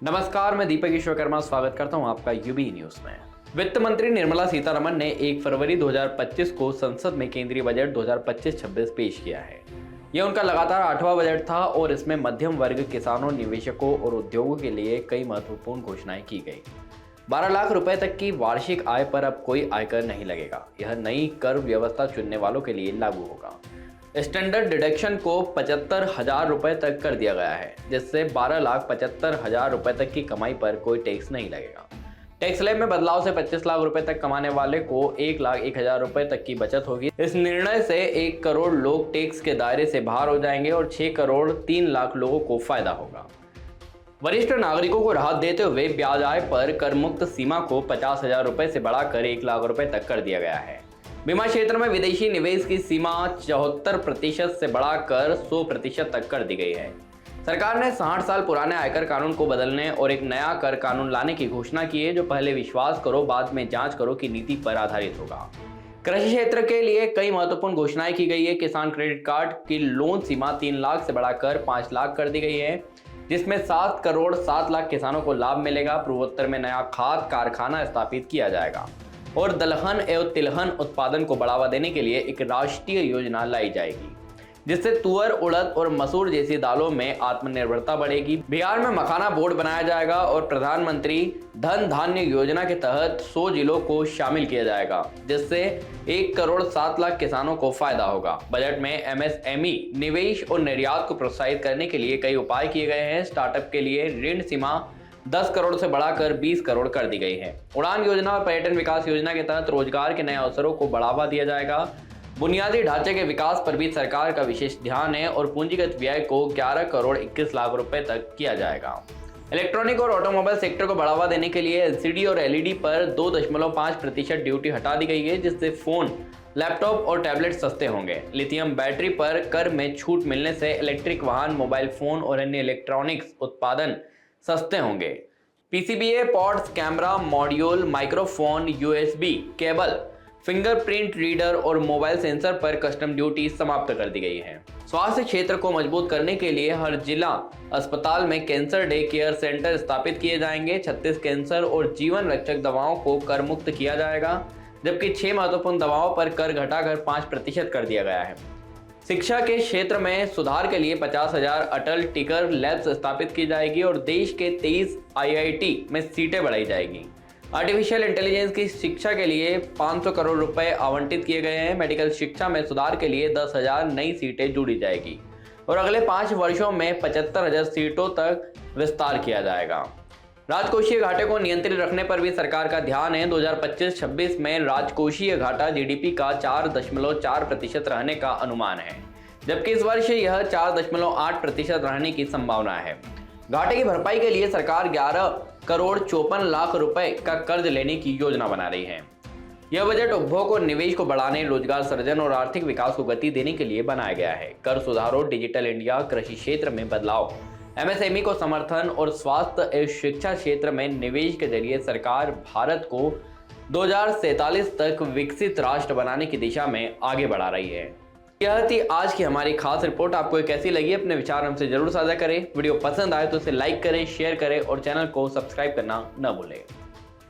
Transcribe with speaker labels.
Speaker 1: नमस्कार, मैं दीपक विश्वकर्मा स्वागत करता हूं आपका यूबी न्यूज में। वित्त मंत्री निर्मला सीतारमण ने 1 फरवरी 2025 को संसद में केंद्रीय बजट 2025-26 पेश किया है। यह उनका लगातार 8वां बजट था और इसमें मध्यम वर्ग, किसानों, निवेशकों और उद्योगों के लिए कई महत्वपूर्ण घोषणाएं की गई। 12 लाख रुपए तक की वार्षिक आय पर अब कोई आयकर नहीं लगेगा। यह नई कर व्यवस्था चुनने वालों के लिए लागू होगा। स्टैंडर्ड डिडक्शन को 75,000 रुपए तक कर दिया गया है, जिससे 12,75,000 रुपए तक की कमाई पर कोई टैक्स नहीं लगेगा। टैक्स स्लैब में बदलाव से 25 लाख रुपए तक कमाने वाले को 1,01,000 रुपए तक की बचत होगी। इस निर्णय से 1 करोड़ लोग टैक्स के दायरे से बाहर हो जाएंगे और 6 करोड़ 3 लाख लोगों को फायदा होगा। वरिष्ठ नागरिकों को राहत देते हुए ब्याज आय पर कर मुक्त सीमा को 50,000 रुपए से बढ़ाकर 1 लाख रुपए तक कर दिया गया है। बीमा क्षेत्र में विदेशी निवेश की सीमा 74% से बढ़ाकर 100% तक कर दी गई है। सरकार ने 60 साल पुराने आयकर कानून को बदलने और एक नया कर कानून लाने की घोषणा की है, जो पहले विश्वास करो बाद में जांच करो की नीति पर आधारित होगा। कृषि क्षेत्र के लिए कई महत्वपूर्ण घोषणाएं की गई है। किसान क्रेडिट कार्ड की लोन सीमा 3 लाख से बढ़ाकर 5 लाख कर दी गई है, जिसमें 7 करोड़ 7 लाख किसानों को लाभ मिलेगा। पूर्वोत्तर में नया खाद कारखाना स्थापित किया जाएगा और दलहन एवं तिलहन उत्पादन को बढ़ावा देने के लिए एक राष्ट्रीय योजना लाई जाएगी, जिससे तुअर, उड़द और मसूर जैसी दालों में आत्मनिर्भरता बढ़ेगी। बिहार में मखाना बोर्ड बनाया जाएगा और प्रधानमंत्री धन धान्य योजना के तहत 100 जिलों को शामिल किया जाएगा, जिससे 1 करोड़ 7 लाख किसानों को फायदा होगा। बजट में एमएसएमई, निवेश और निर्यात को प्रोत्साहित करने के लिए कई उपाय किए गए हैं। स्टार्टअप के लिए ऋण सीमा 10 करोड़ से बढ़ाकर 20 करोड़ कर दी गई है। उड़ान योजना और पर्यटन विकास योजना के तहत रोजगार के नए अवसरों को बढ़ावा दिया जाएगा। बुनियादी ढांचे के विकास पर भी सरकार का विशेष ध्यान है और पूंजीगत व्यय को 11 करोड़ 21 लाख रुपए तक किया जाएगा। इलेक्ट्रॉनिक और ऑटोमोबाइल सेक्टर को बढ़ावा देने के लिए एलसीडी और एलईडी पर 2.5% ड्यूटी हटा दी गई है, जिससे फोन, लैपटॉप और टैबलेट सस्ते होंगे। लिथियम बैटरी पर कर में छूट मिलने से इलेक्ट्रिक वाहन, मोबाइल फोन और अन्य इलेक्ट्रॉनिक्स उत्पादन सस्ते होंगे। PCBA ports, camera module, microphone, USB cable, fingerprint reader और मोबाइल सेंसर पर कस्टम ड्यूटी समाप्त कर दी गई है। स्वास्थ्य क्षेत्र को मजबूत करने के लिए हर जिला अस्पताल में कैंसर डे केयर सेंटर स्थापित किए जाएंगे। 36 कैंसर और जीवन रक्षक दवाओं को कर मुक्त किया जाएगा, जबकि 6 महत्वपूर्ण दवाओं पर कर घटाकर 5% कर दिया गया है। शिक्षा के क्षेत्र में सुधार के लिए 50,000 अटल टिकर लैब्स स्थापित की जाएगी और देश के 23 आईआईटी में सीटें बढ़ाई जाएगी। आर्टिफिशियल इंटेलिजेंस की शिक्षा के लिए 500 करोड़ रुपए आवंटित किए गए हैं। मेडिकल शिक्षा में सुधार के लिए 10,000 नई सीटें जोड़ी जाएगी और अगले 5 वर्षों में 75,000 सीटों तक विस्तार किया जाएगा। राजकोषीय घाटे को नियंत्रित रखने पर भी सरकार का ध्यान है। 2025-26 में राजकोषीय घाटा जीडीपी का 4.4% रहने का अनुमान है, जबकि इस वर्ष यह 4.8% रहने की संभावना है। घाटे की भरपाई के लिए सरकार 11 करोड़ 54 लाख रुपए का कर्ज लेने की योजना बना रही है। यह बजट उपभोग और निवेश को बढ़ाने, रोजगार सृजन और आर्थिक विकास को गति देने के लिए बनाया गया है। कर सुधारों, डिजिटल इंडिया, कृषि क्षेत्र में बदलाव, एमएसएमई को समर्थन और स्वास्थ्य एवं शिक्षा क्षेत्र में निवेश के जरिए सरकार भारत को 2047 तक विकसित राष्ट्र बनाने की दिशा में आगे बढ़ा रही है। यह थी आज की हमारी खास रिपोर्ट। आपको कैसी लगी? अपने विचार हमसे जरूर साझा करें। वीडियो पसंद आए तो इसे लाइक करें, शेयर करें और चैनल को सब्सक्राइब करना न भूलें।